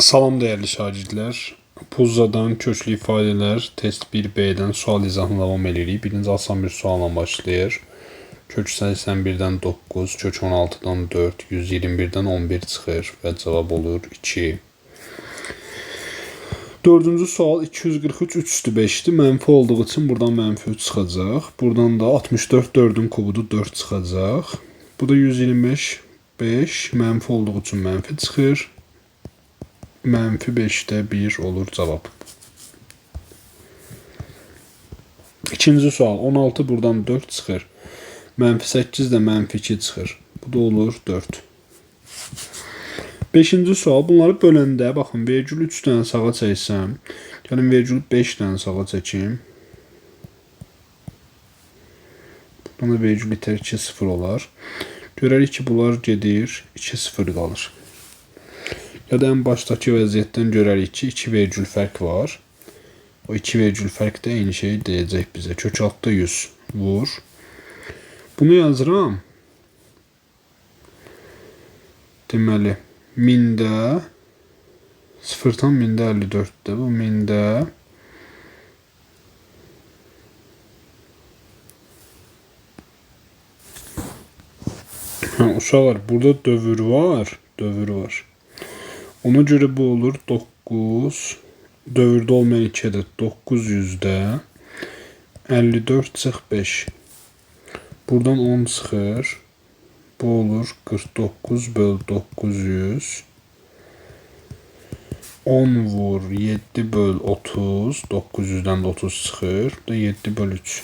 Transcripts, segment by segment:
Salam değerli şagirdlər. Puzzadan köklü ifadelər test 1B'dən sual izahını davam edirik. Birinci asan bir sualla başlayır. Kök 81-dən 9, kök 16-dan 4, 121-dən 11 çıxır və cavab olur 2. Dördüncü sual 243 3 üstü 5'ti. Mənfi olduğu için buradan mənfi 3 çıxacaq. Buradan da 64 4'ün kubudu 4 çıxacaq. Bu da 125 5 mənfi olduğu için mənfi çıxır. Mənfi 5'te 1 olur cevap. İkinci sual 16 buradan 4 çıxır. Mənfi 8 de mənfi 2 çıxır. Bu da olur 4. Beşinci sual bunları böləndə baxın vergül 3 dənə sağa çəksəm. Gəlin vergül 5 dənə sağa çəkeyim. Buradan da vergül itər 2 0 olar. Görərik ki bunlar gedir 2 0 qalır. Ya da en baştaki vəziyyətdən görərik ki 2 vergül fərq var. O 2 vergül fərq də eyni şeyi deyəcək bizə. Kök altda 100 vur. Bunu yazıram. Deməli 1000'də 0'dan 1000'də 54'də bu 1000'də uşaqlar burada dövür var. Ona göre bu olur 9 dövürdə olmayan 2 ədəd 900'də 54 çıx 5. Buradan 10 çıxır. Bu olur 49 böl 900. 10 vur 7 böl 30. 900'dən də 30 çıxır. Bu da 7 böl 3.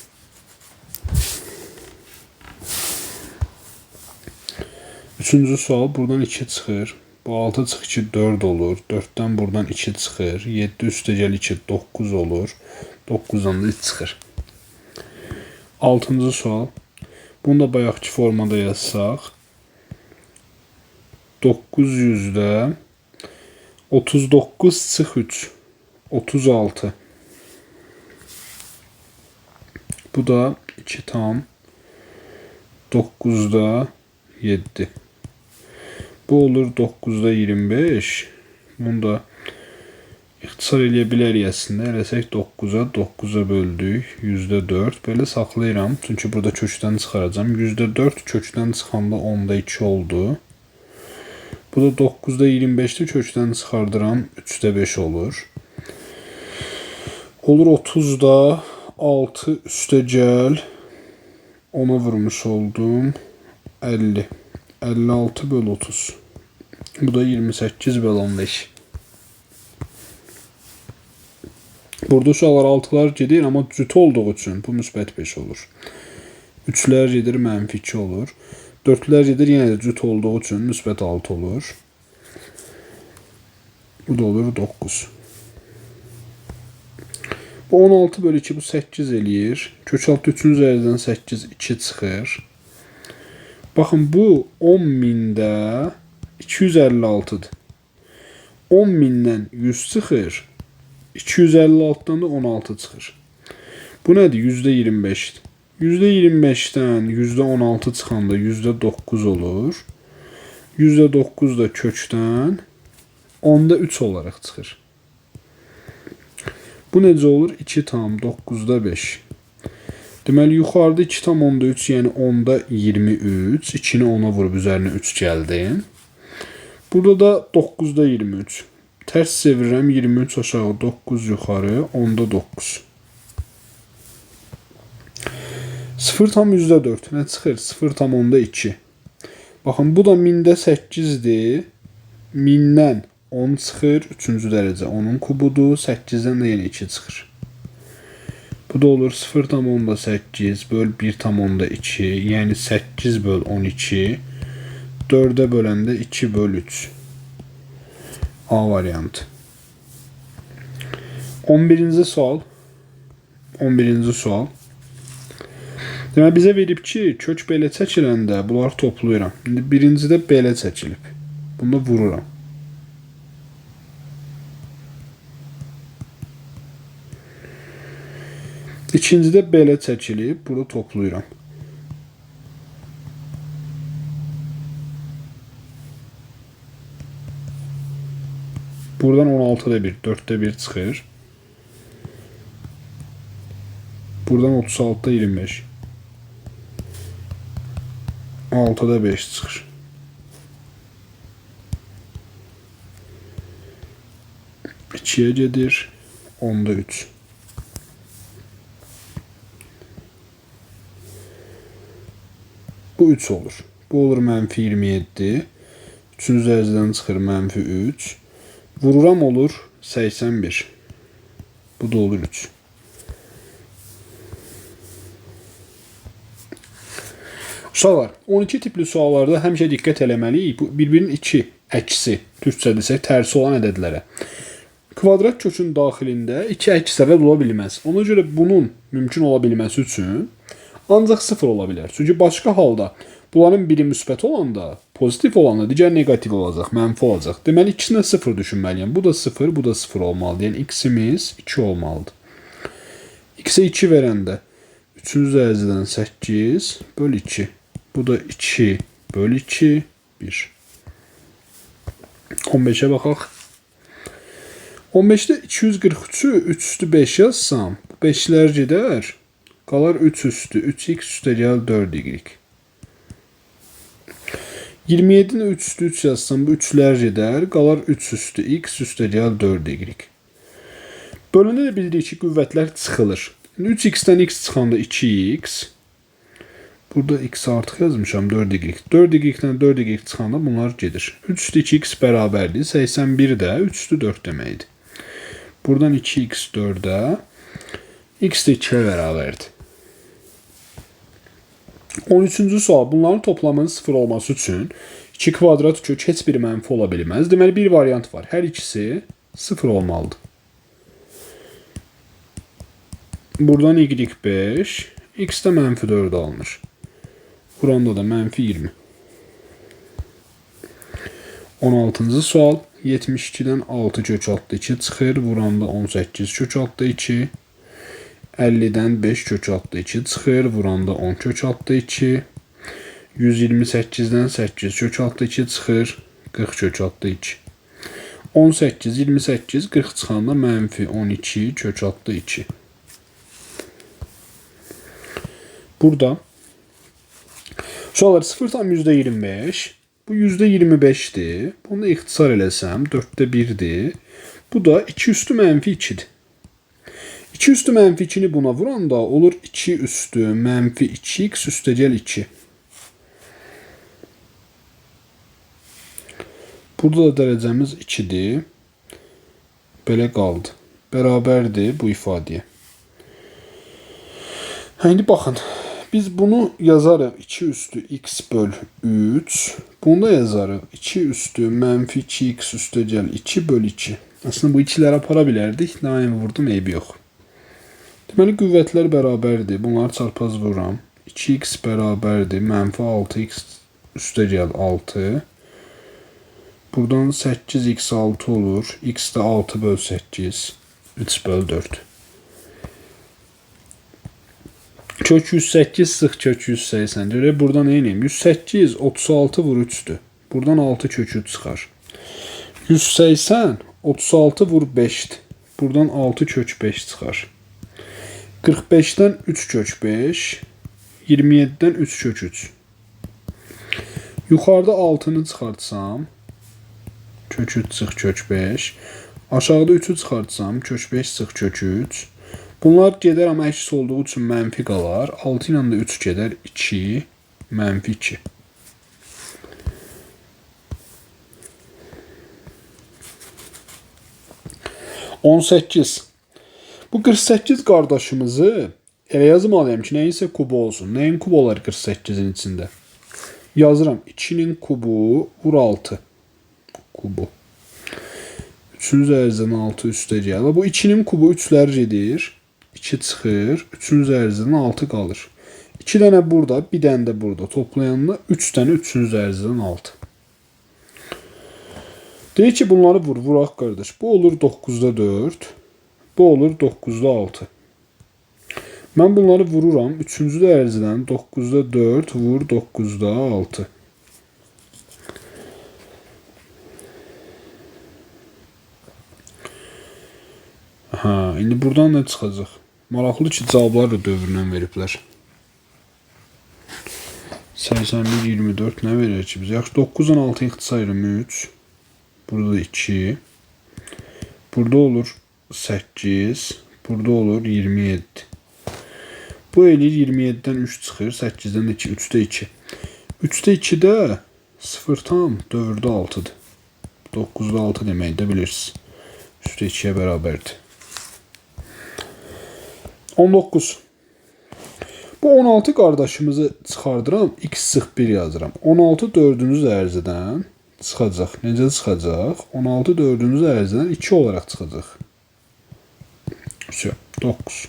Üçüncü sual buradan 2 çıxır. Bu 6 çıx 2 4 olur. 4'ten buradan 2 çıxır. 7 üstə gəl 2 9 olur. 9'dan da 3 çıxır. Altıncı sual. Bunu da bayaqki formada yazsaq. 900'də 39 çıx 3 36. Bu da 2 tam 9'da 7. Bu olur 9'da 25. Bunu da ixtisar eləyə bilərik əslində. Eləsək 9'a böldük. %4. Belə saxlayıram. Çünki burada kökdən çıxaracağım. %4 kökdən çıxanda 10'da 2 oldu. Bu da 9'da 25'te kökdən çıxardıram. 3'də 5 olur. Olur 30'da 6 üstə gəl. 10'a vurmuş oldum. 50. 56 böl 30. Bu da 28 böl 15. Burada suallar 6'lar gedir ama cüt olduğu için bu müsbət 5 olur. 3'lər gedir mənfi 2 olur. 4'lər gedir yenə də cüt olduğu için müsbət 6 olur. Bu da olur 9. Bu 16 bölü 2 bu 8 eləyir. Kök altı 3'ün üzərindən 8 2 çıxır. Baxın bu 10.000'də 256'dır. 10.000'dən 100 çıxır. 256'dan da 16 çıxır. Bu nədir? %25'dir. %25'dən %16 çıxanda %9 olur. %9 da kökdən 10'da 3 olarak çıxır. Bu necə olur? 2 tam 9'da 5. Deməli yuxarıda 2 tam 10'da 3 yəni 10'da 23. 2'ni 10'a vurub üzərinə 3 gəldi. Burada da 9'da 23. Ters çevirirəm 23 aşağı 9 yuxarı 10'da 9. 0 tam %4 nə çıxır? 0 tam 10'da 2. Baxın bu da 1000'də 8'dir. 1000'dən 10 çıxır 3-cü dərəcə 10'un kubudu 8'dən də yenə 2 çıxır. Bu da olur 0 tam 10'da 8 böl 1 tam 10'da 2 yəni 8 böl 12 4'e böləndə 2 böl 3. A variantı. 11. sual. 11. sual. Deməli bizə verib ki, kök belə çəkiləndə bunları toplayıram. İndi birincidə belə çəkilib. Bunu da vururam. İkincidə belə çəkilib, burada toplayıram. Buradan 16'da 1, 4'te 1 çıxır. Buradan 36'da 25. 6'da 5 çıxır. İkiye gedir. 10'da 3. Bu 3 olur. Bu olur mənfi 27. 3'ün üzərindən çıxır mənfi 3. Vururam olur 81. Bu da olur 3. Uşaqlar, 12 tipli suallarda həmişə diqqət eləməliyik. Bu bir-birinin iki əksi, türkçə desək, tərsi olan ədədlərə. Kvadrat kökün daxilində iki əks ədəd ola bilməz. Ona görə bunun mümkün ola bilməsi üçün ancaq 0 ola bilər. Çünki başqa halda bunların biri müsbət olanda, pozitiv olanda digər neqativ olacaq, mənfi olacaq. Deməli, ikisinə 0 düşünməliyəm. Bu da 0, bu da 0 olmalıdır. Yəni, x-imiz 2 olmalıdır. X-ə 2 verəndə 3-ün üzərindən 8 böl 2. Bu da 2 böl 2, 1. 15'e baxaq. 15'də 243'ü 3 üstü 5 yazsam, 5'lər gedər. Qalar 3 üstü, 3x üstə gəl 4y. 27'ni 3 üstü 3 yazsam, bu 3'lər gedər. Qalar 3 üstü, x üstə gəl 4y. Bölündə də bildirik ki, qüvvətlər çıxılır. 3x'dən x çıxanda 2x. Burada x artıq yazmışam 4y. 4y-dən 4y çıxanda bunlar gedir. 3 üstü 2x bərabərdir. 81 də 3 üstü 4 deməkdir. Buradan 2x 4'ə. X də 2'yə bərabərdir. 13-cü sual. Bunların toplamının 0 olması üçün 2 kvadrat kök heç bir mənfi ola bilməz. Deməli, bir variant var. Hər ikisi 0 olmalıdır. Buradan y5. X də mənfi 4 alınır. Buranda da mənfi 20. 16-cı sual. 72'dən 6 kök altda 2 çıxır. Buranda 18 kök altda 2. 50'dən 5 kök altda 2 çıxır. Buranda 10 kök altda 2. 128'dən 8 kök altda 2 çıxır. 40 kök altda 2. 18, 28, 40 çıxanda mənfi 12 kök altda 2. Burada suallar 0,25. Bu %25'dir. Bunu da ixtisar eləsəm 4'də 1'dir. Bu da 2 üstü mənfi 2'dir. 2 üstü mənfi 2'ni buna vuranda olur 2 üstü mənfi 2x üstə gəl 2. Burada da dərəcəmiz 2'dir. Belə qaldı. Bərabərdir bu ifadəyə. İndi baxın. Biz bunu yazarıq 2 üstü x böl 3. Bunu da yazarıq 2 üstü mənfi 2x üstə gəl 2 böl 2. Aslında bu ikiləri apara bilərdik. Daim vurdum, eybi yox. Deməli, qüvvətlər bərabərdir. Bunları çarpaz vururam. 2x bərabərdir. Mənfi 6x üstə gəl 6. Buradan 8x 6 olur. X də 6 böl 8. 3 böl 4. Kök 108 sıx kök 180. Görə buradan neyniyim? 108 36 vur 3'dür. Buradan 6 kök 3 çıxar. 180 36 vur 5'dir. Buradan 6 kök 5 çıxar. 45'dən 3 kök 5. 27'dən 3 kök 3. Yuxarıda 6'nı çıxartsam kök 3 çıx kök 5. Aşağıda 3'ü çıxartsam kök 5 çıx kök 3. Bunlar gedər, amma əks olduğu üçün mənfi qalar. 6 ilə də 3 gedər. 2, mənfi 2. Bu 48 qardaşımızı elə yazmalıyam ki, nəyinsə kubu olsun. Nəyin kubu olar 48'in içində? Yazıram. 2'nin kubu vur 6. Kubu. 3'ün üzərindən 6 üstə gəl. Bu 2'nin kubu 3'lər gedir. 2 çıxır. 3'ün üzərindən 6 qalır. 2 dənə burada, bir dənə də burada. Toplayanda 3 dənə 3'ün üzərindən 6. Deyir ki, bunları vur. Vuraq qardaş. Bu olur 9'da 4. Bu olur 9'da 6. Mən bunları vururam. 3-cü dərəcədən 9'da 4 vur 9'da 6. Ha, indi buradan ne çıxacaq? Maraqlı ki, cavabları da dövründən veriblər. 81, 24 nə verir ki biz? Yaxşı, 9-dan 6 ixtisarım 3. Burada da 2. Burada olur 8. Burada olur 27. Bu eləyir 27-dən 3 çıxır. 8-dən 2. 3-də 2. 3-də 2-də 0 tam dövrdə 6-dır. 9-da 6 deməyi də bilirsiniz. 3-də 2-yə bərabərdir. 19. Bu 16 qardaşımızı çıxardıram. X sıx 1 yazıram. 16 dördüncü ərizədən çıxacaq. Necə çıxacaq? 16 dördüncü ərizədən 2 olaraq çıxacaq. 9.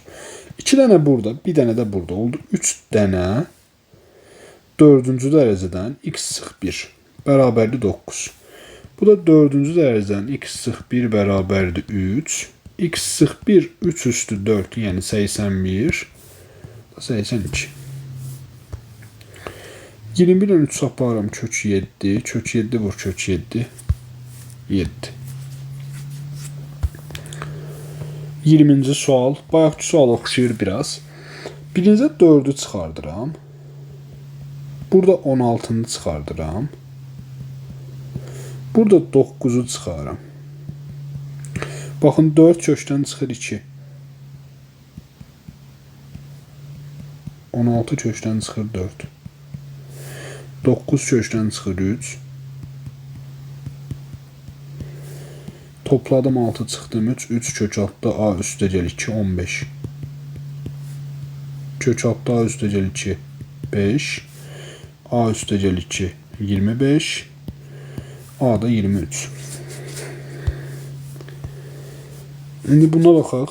2 dənə burada, bir dənə də burada oldu. 3 dənə dördüncü dərəcədən x sıx 1 bərabərdir 9. Bu da dördüncü dərəcədən x sıx 1 bərabərdir 3. X sıx 1 3 üstü 4 yəni 81 82. 21-dən 3 saplaram kök 7. Kök 7 vur kök 7. 7. 20-ci sual. Bayaqki sual oxşayır biraz. Birincə 4-ü çıxardıram. Burada 16-nı çıxardıram. Burada 9-u çıxaram. Baxın 4 kökdən çıxır 2. 16 kökdən çıxır 4. 9 kökdən çıxır 3. Topladım 6 çıxdım 3. 3 kök altda a üstə gəl 2 15. Kök altda a üstə gəl 2 5. A üstə gəl 2 25. A da 23. İndi buna baxaq.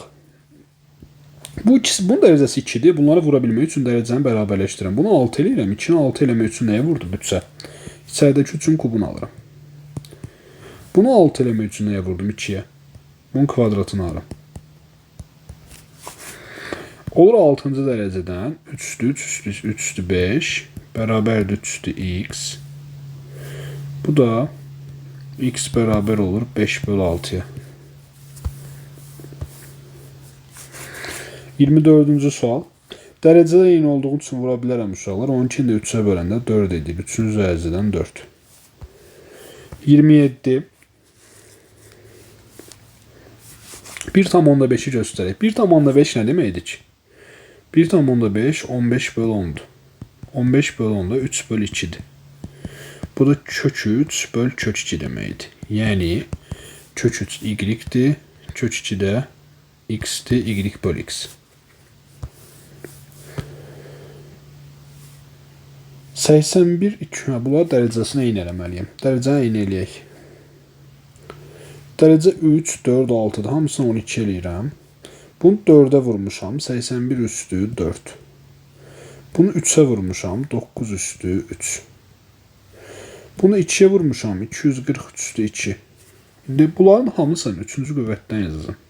Bu ikisi, bunun dərəcəsi 2-dir. Bunları vura bilmək üçün dərəcəni bərabərləşdirirəm. Bunu 6 eləyirəm. 2-ni 6 eləmək üçün nəyə vurdu? Bütsə. İçəridəki 3-ün kubunu alıram. Bunu 6 eləmək üçün nəyə vurdum? 2-yə. Bunun kvadratını alıram. Olur 6-cı dərəcədən 3 üstü 5 bərabərdir 3 üstü x. Bu da x bərabər olur 5 bölü 6-ya. 24-cü sual. Dərəcədə eyni olduğu üçün vura bilərəm uşaqlar. 12-ni də 3-ə böləndə 4 edir. 3-cü dərəcədən 4. 27. 1/5-i göstərək. 1/5 nə deməkdir ki? 1/5 15 bölü 10'dur. 15 bölü 10'da 3 bölü 2'dir. Bu da kök 3 bölü kök 2 deməkdir. Yəni kök 3 y-dir. Kök 2 də x-dir. Y bölü x. 81 2. Bunlar dərəcəsini eyni eləməliyəm. Dərəcəni eyni eləyək. Dərəcə 3, 4, 6'dır. Hamısını 12 eləyirəm. Bunu 4'ə vurmuşam. 81 üstü 4. Bunu 3'ə vurmuşam. 9 üstü 3. Bunu 2'yə vurmuşam. 243 üstü 2. Bunların hamısını 3-cü qüvvətdən yazacağım.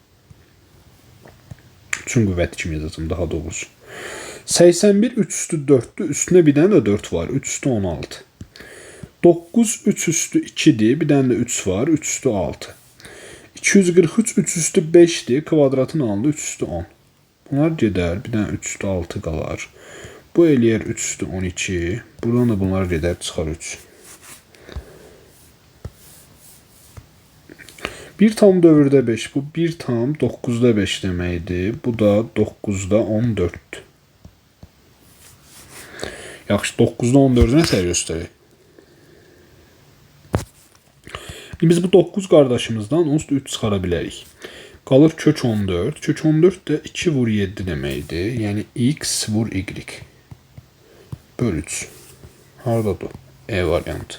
3-cü qüvvət kimi yazacağım daha doğrusu. 81 3 üstü 4'tür. Üstüne bir dənə də 4 var. 3 üstü 16. 9 3 üstü 2'dir. Bir dənə də 3 var. 3 üstü 6. 243 3 üstü 5'dir. Kvadratın alındı 3 üstü 10. Bunlar gedər. Bir dənə 3 üstü 6 qalar. Bu eləyər 3 üstü 12. Buradan da bunlar gedər. Çıxar 3. 1 tam dövrdə 5. Bu 1 tam 9'da 5 deməkdir. Bu da 9'da 14'dür. Yaxşı, 9'da 14'ü nəsə göstərək. Biz bu 9 qardaşımızdan onsuz da 3 çıxara bilərik. Qalır kök 14. Kök 14 də 2 vur 7 deməkdir. Yəni x vur y. Böl 3. Haradadır? E variantı.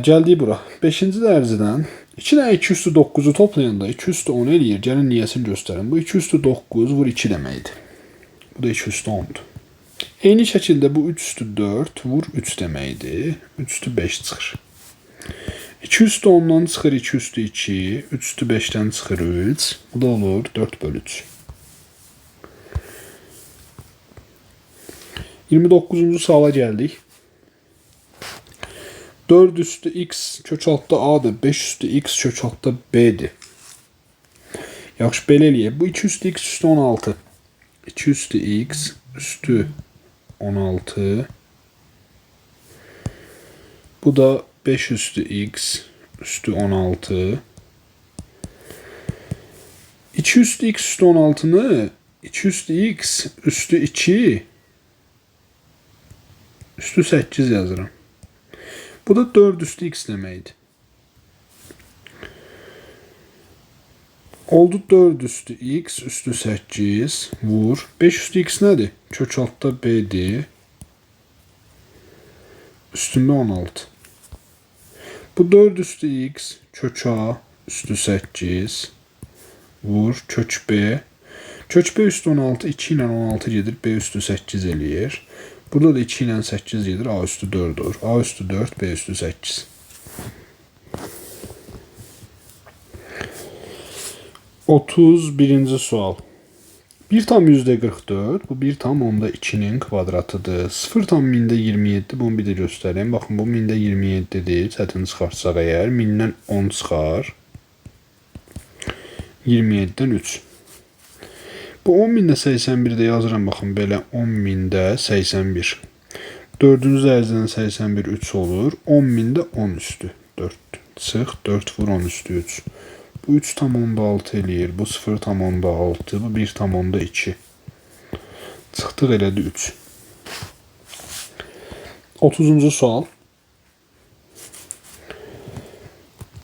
Gəldik bura. 5-ci dərəcədən 2 dənə 2 üstü 9'u toplayanda 2 üstü 10 eləyir. Gəlin niyəsini göstərin. Bu 2 üstü 9 vur 2 deməkdir. Bu da 2 üstü 10'dur. Eyni şəkildə bu 3 üstü 4 vur 3 deməkdir. 3 üstü 5 çıxır. 2 üstü 10'dan çıxır 2 üstü 2. 3 üstü 5'dən çıxır 3. Bu da olur 4 bölü 3. 29-cu suala gəldik. 4 üstü x kök altda a-dır. 5 üstü x kök altda b-dir. Yaxşı, belə eləyək. Bu 2 üstü x üstü 16. 2 üstü x üstü 16. Bu da 5 üstü x üstü 16. 2 üstü x üstü 16'nı 2 üstü x üstü 2 üstü 8 yazıram. Bu da 4 üstü x deməkdir. Oldu 4 üstü x üstü 8 vur. 5 üstü x nədir? Kök altda b'dir. Üstündə 16. Bu 4 üstü x kök a üstü 8 vur. Kök b. Kök b üstü 16 2 ilə 16 gedir. B üstü 8 eləyir. Burada da 2 ilə 8 gedir. A üstü 4 olur. A üstü 4 B üstü 8. 31. sual. 1 tam %44. Bu 1 tam onda 2'nin kvadratıdır. 0 tam mində 27. Bunu bir də göstəreyim. Baxın, bu mində 27'dir. Çətin çıxarsaq əgər. Mindən 10 çıxar. 27'dən 3. Bu 10 mində 81'də yazıram. Baxın, belə 10 mində 81. 4-cü dərəcədən 81 3 olur. 10 mində 10 üstü 4. Çıx 4 vur 10 üstü 3. Bu 3 tam onda 6 eləyir. Bu 0 tam onda 6. Bu 1 tam onda 2. Çıxdıq elədi 3. 30-cu sual.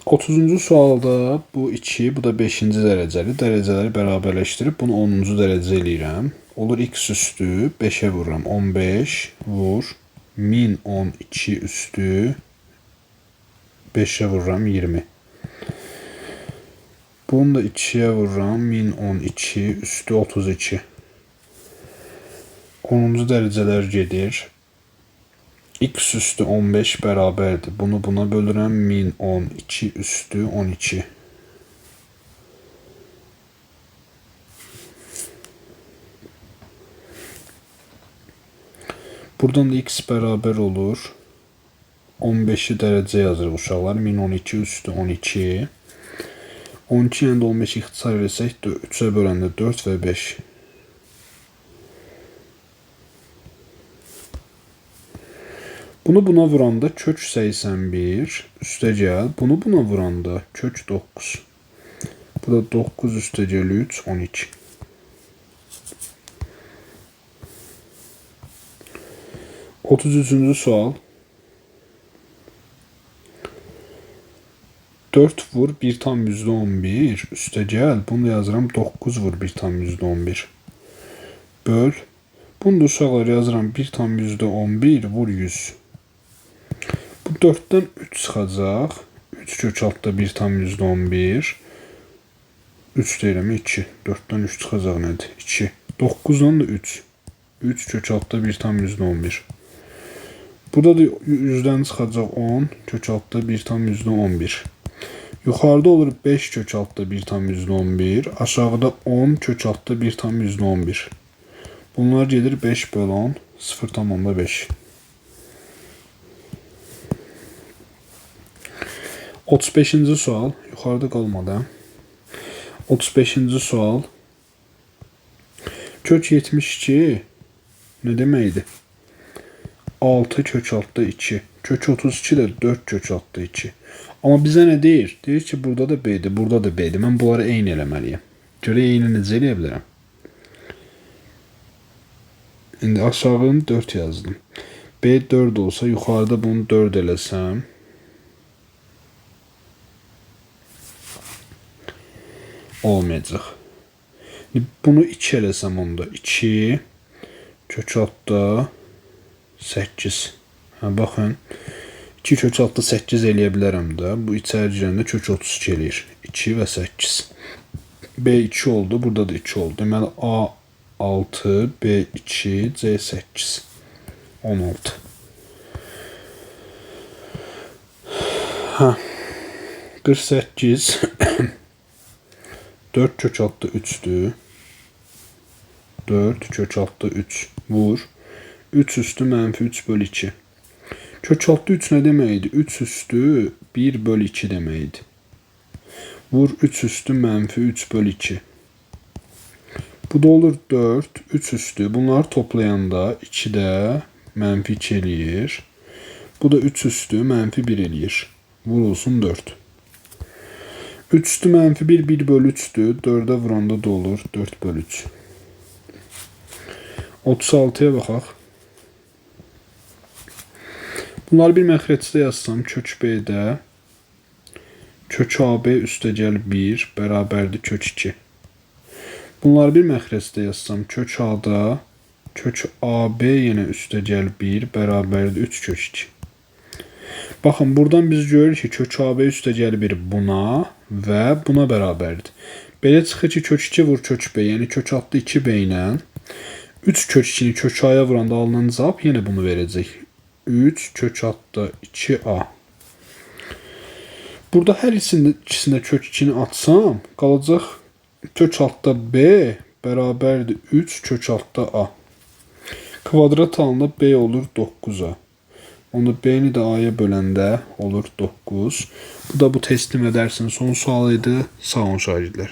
30-cu sualda bu 2, bu da 5-ci dərəcəli. Dərəcələri bərabərləşdirib bunu 10-cu dərəcə eləyirəm. Olur x üstü 5'e vururam. 15 vur. 1012 üstü 5'e vururam 20. Bunu da 2'ye vururam. 1012 üstü 32. 10-cu dərəcələr gedir. X üstü 15 bərabərdir. Bunu buna bölürəm. 1012 üstü 12. Buradan da x bərabər olur. 15'i dərəcə yazırıq uşaqlar. 1012 üstü 12. 12 ilə də 15 ixtisar etsək 3'ə böləndə 4 və 5. Bunu buna vuranda kök 81 üstə gəl. Bunu buna vuranda kök 9. Bu da 9 üstə gəl 3 12. Otuz sual. 4 vur 1 tam %11 üstə gəl. Bunu da yazıram 9 vur 1 tam %11. Böl. Bunu da uşaqlar yazıram 1 tam %11 vur 100. Bu 4'dən 3 çıxacaq. 3 kök altda 1 tam %11. 3 deyirəm 2. 4'dən 3 çıxacaq nədir? 2. 9'dan da 3. 3 kök altda 1 tam %11. Burada da 100'dən çıxacaq 10. Kök altda 1 tam %11. Yuxarıda olur 5 kök altda 1 tam %11. Aşağıda 10 kök altda 1 tam %11. Bunlar gelir 5 bölü 10. 0 tam onda 5. 35-ci sual. Yuxarıda qalmadı. 35-ci sual. Kök 72 ne deməkdir? 6 kök altda 2. Kök 32 də 4 kök altda 2. Amma bizə nə deyir? Deyir ki, burada da B'dir, burada da B'dir. Mən bunları eyni eləməliyəm. Görə eyni necə eləyə bilərəm? İndi aşağını 4 yazdım. B 4 olsa yuxarıda bunu 4 eləsəm olmayacaq. Bunu 2 eləsəm onda 2 kök altda 8. Ha, baxın. 2 kök altda 8 eləyə bilərəm də. Bu içəri girəndə kök 32 eləyir. 2 və 8. B 2 oldu. Burada da 2 oldu. Deməli A 6, B 2, C 8. 16. Ha. 48 4 kök altda 3'dür. 4 kök altda 3 vur. 3 üstü mənfi 3 bölü 2. Kök altı 3 nə deməkdir? 3 üstü 1 bölü 2 deməkdir. Vur 3 üstü mənfi 3 bölü 2. Bu da olur 4, 3 üstü. Bunları toplayanda 2 də mənfi 2 eləyir. Bu da 3 üstü mənfi 1 eləyir. Vurulsun 4. 3 üstü mənfi 1, 1 bölü 3'dür. 4'ə vuranda da olur 4 bölü 3. 36'ya baxaq. Bunları bir məxrəcdə yazsam, kök B-də kök AB üstəgəl 1 bərabərdir kök 2. Bunları bir məxrəcdə yazsam, kök A-da kök AB yenə üstəgəl 1 bərabərdir 3 kök 2. Baxın, buradan biz görürük ki, kök AB üstəgəl 1 buna və buna bərabərdir. Belə çıxır ki, kök 2 vur kök B, yəni kök altı 2B ilə 3 kök 2'ni kök A'ya vuranda alınan cavab yenə bunu verəcək. 3 kök altı 2A. Burada hər ikisində kök 2'ni atsam, qalacaq kök altı B bərabərdir 3 kök altı A. Kvadrat halında B olur 9A. Onu B'ni də A'ya böləndə olur 9. Bu da bu teslim edersin son sualıydı. Sağ olun şagirdlər.